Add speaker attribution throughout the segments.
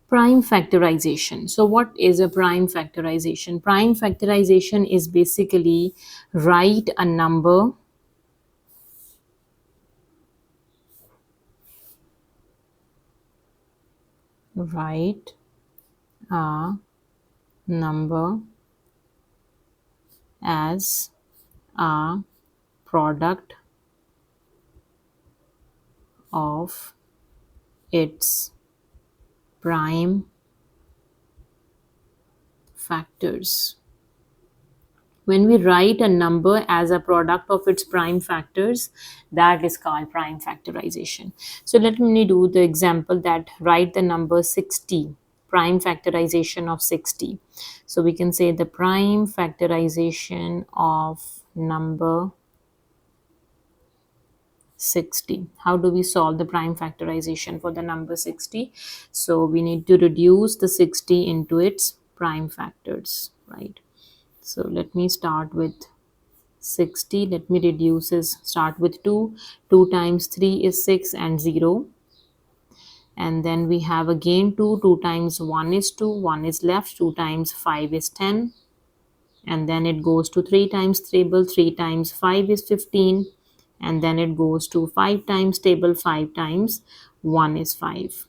Speaker 1: Prime factorization. So what is a prime factorization? Prime factorization is basically write a number write a number as a product of its prime factors. When we write a number as a product of its prime factors, that is called prime factorization. So let me do the example that write the number 60, prime factorization of 60. So we can say the prime factorization of number 60. How do we solve the prime factorization for the number 60? So we need to reduce the 60 into its prime factors, right? So let me start with 60. Let me reduce is start with 2. 2 times 3 is 6 and 0. And then we have again 2. 2 times 1 is 2. 1 is left. 2 times 5 is 10. And then it goes to 3 times table. 3 times 5 is 15. And then it goes to 5 times table. 5 times 1 is 5.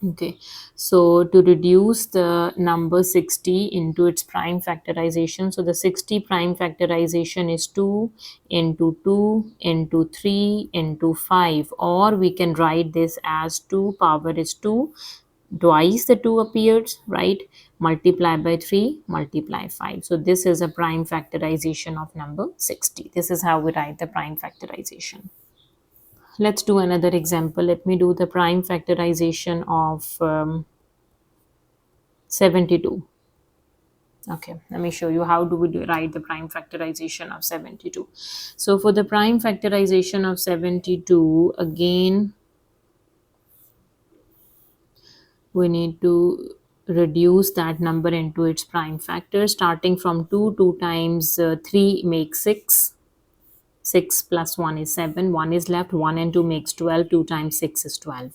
Speaker 1: Okay, so to reduce the number 60 into its prime factorization, so the 60 prime factorization is 2 into 2 into 3 into 5, or we can write this as 2 power is 2, twice the 2 appears, right? Multiply by 3, multiply 5. So this is a prime factorization of number 60. This is how we write the prime factorization. Let's do another example. Let me do the prime factorization of 72. Okay, let me show you how do we write the prime factorization of 72. So for the prime factorization of 72, again, we need to reduce that number into its prime factor. Starting from 2, 2 times 3 makes 6. 6 plus 1 is 7. 1 is left. 1 and 2 makes 12. 2 times 6 is 12.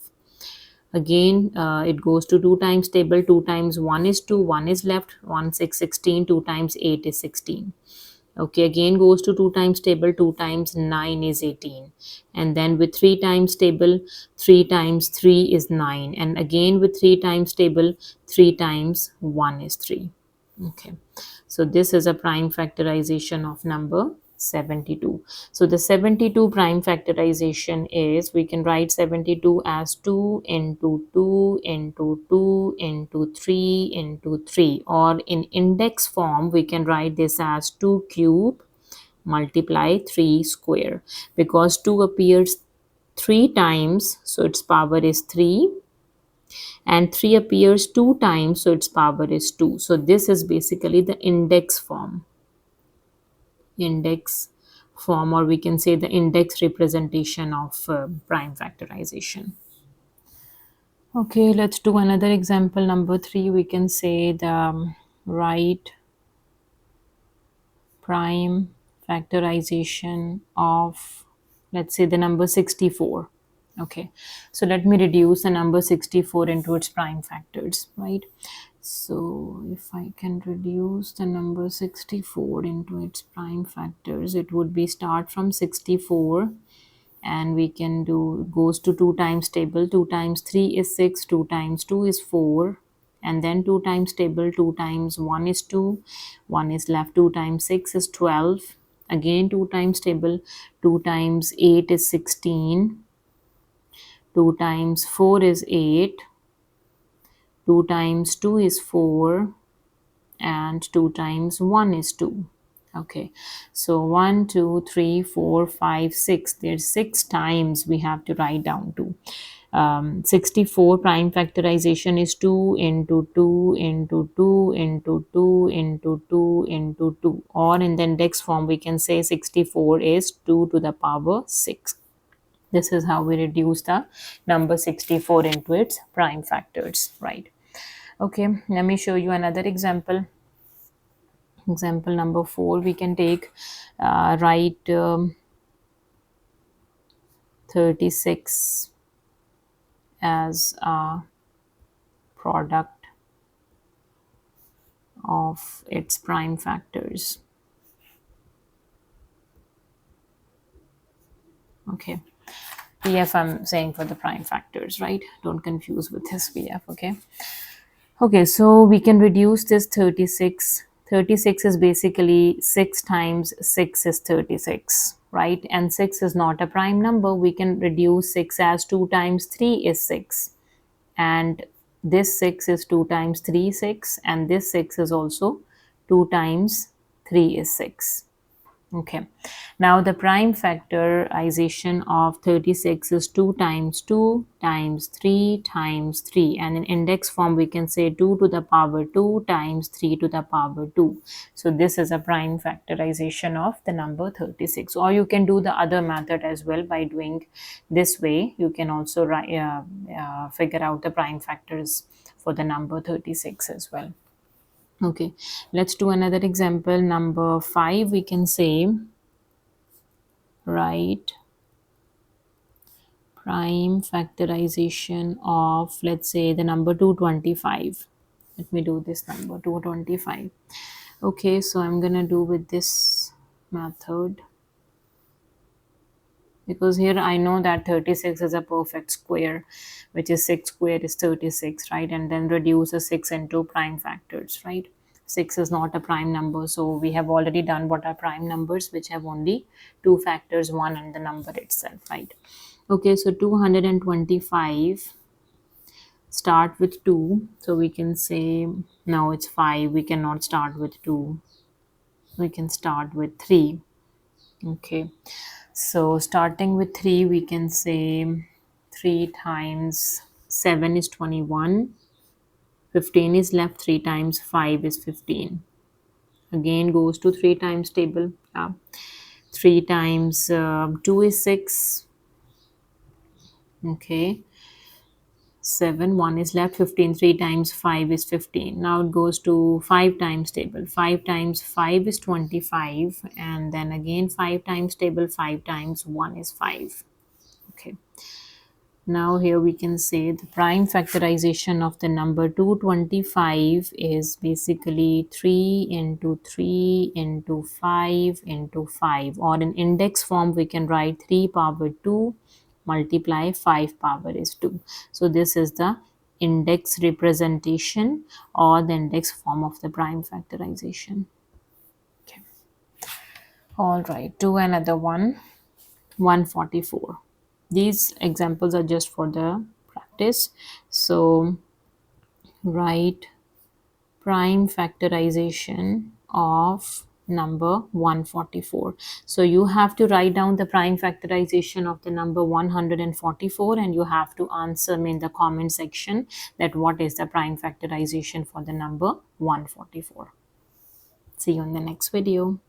Speaker 1: Again, it goes to 2 times table. 2 times 1 is 2. 1 is left. 1, 6, 16. 2 times 8 is 16. Okay, again goes to 2 times table. 2 times 9 is 18. And then with 3 times table, 3 times 3 is 9. And again with 3 times table, 3 times 1 is 3. Okay, so this is a prime factorization of number 72. So the 72 prime factorization is, we can write 72 as 2 into 2 into 2 into 3 into 3, or in index form we can write this as 2 cube multiply 3 square, because 2 appears 3 times, so its power is 3, and 3 appears 2 times, so its power is 2. So this is basically the index form, or we can say the index representation of prime factorization. Okay, let's do another example. Number 3, we can say the right prime factorization of, let's say, the number 64. Okay, so let me reduce the number 64 into its prime factors, right? So if I can reduce the number 64 into its prime factors, it would be start from 64, and we can do goes to 2 times table. 2 times 3 is 6. 2 times 2 is 4. And then 2 times table. 2 times 1 is 2. 1 is left. 2 times 6 is 12. Again 2 times table. 2 times 8 is 16. 2 times 4 is 8. 2 times 2 is 4. And 2 times 1 is 2. Okay, so 1, 2, 3, 4, 5, 6. There's 6 times we have to write down to. 64 prime factorization is 2 into 2 into 2 into 2 into 2 into 2, or in the index form we can say 64 is 2 to the power 6. This is how we reduce the number 64 into its prime factors, right? Okay, let me show you another example. Example number 4, we can take write 36 as a product of its prime factors. Okay. PF I'm saying for the prime factors, right? Don't confuse with this PF, okay? Okay, so we can reduce this 36. 36 is basically 6 times 6 is 36, right? And 6 is not a prime number. We can reduce 6 as 2 times 3 is 6. And this 6 is 2 times 3, 6. And this 6 is also 2 times 3 is 6. Okay, now the prime factorization of 36 is 2 times 2 times 3 times 3, and in index form we can say 2 to the power 2 times 3 to the power 2. So this is a prime factorization of the number 36. Or you can do the other method as well. By doing this way, you can also figure out the prime factors for the number 36 as well. Okay, let's do another example. Number 5, we can say, write prime factorization of, let's say, the number 225. Let me do this number 225. Okay, so I'm gonna do with this method, because here I know that 36 is a perfect square, which is 6 square is 36, right? And then reduce a 6 into prime factors, right? 6 is not a prime number, so we have already done what are prime numbers, which have only two factors, 1 and the number itself, right? Okay, so 225 start with 2, so we can say, no, it's 5, we cannot start with 2, we can start with 3. Okay, so starting with 3, we can say 3 times 7 is 21, 15 is left, 3 times 5 is 15. Again goes to 3 times table. 3 times 2 is 6. Okay, 7, 1 is left, 15, 3 times 5 is 15. Now it goes to 5 times table. 5 times 5 is 25, and then again 5 times table, 5 times 1 is 5. Okay, now here we can say the prime factorization of the number 225 is basically 3 into 3 into 5 into 5, or in index form we can write 3 power 2 multiply 5 power is 2. So this is the index representation or the index form of the prime factorization. Okay. All right, do another one. 144. These examples are just for the practice. So write prime factorization of number 144. So you have to write down the prime factorization of the number 144, and you have to answer me in the comment section that what is the prime factorization for the number 144. See you in the next video.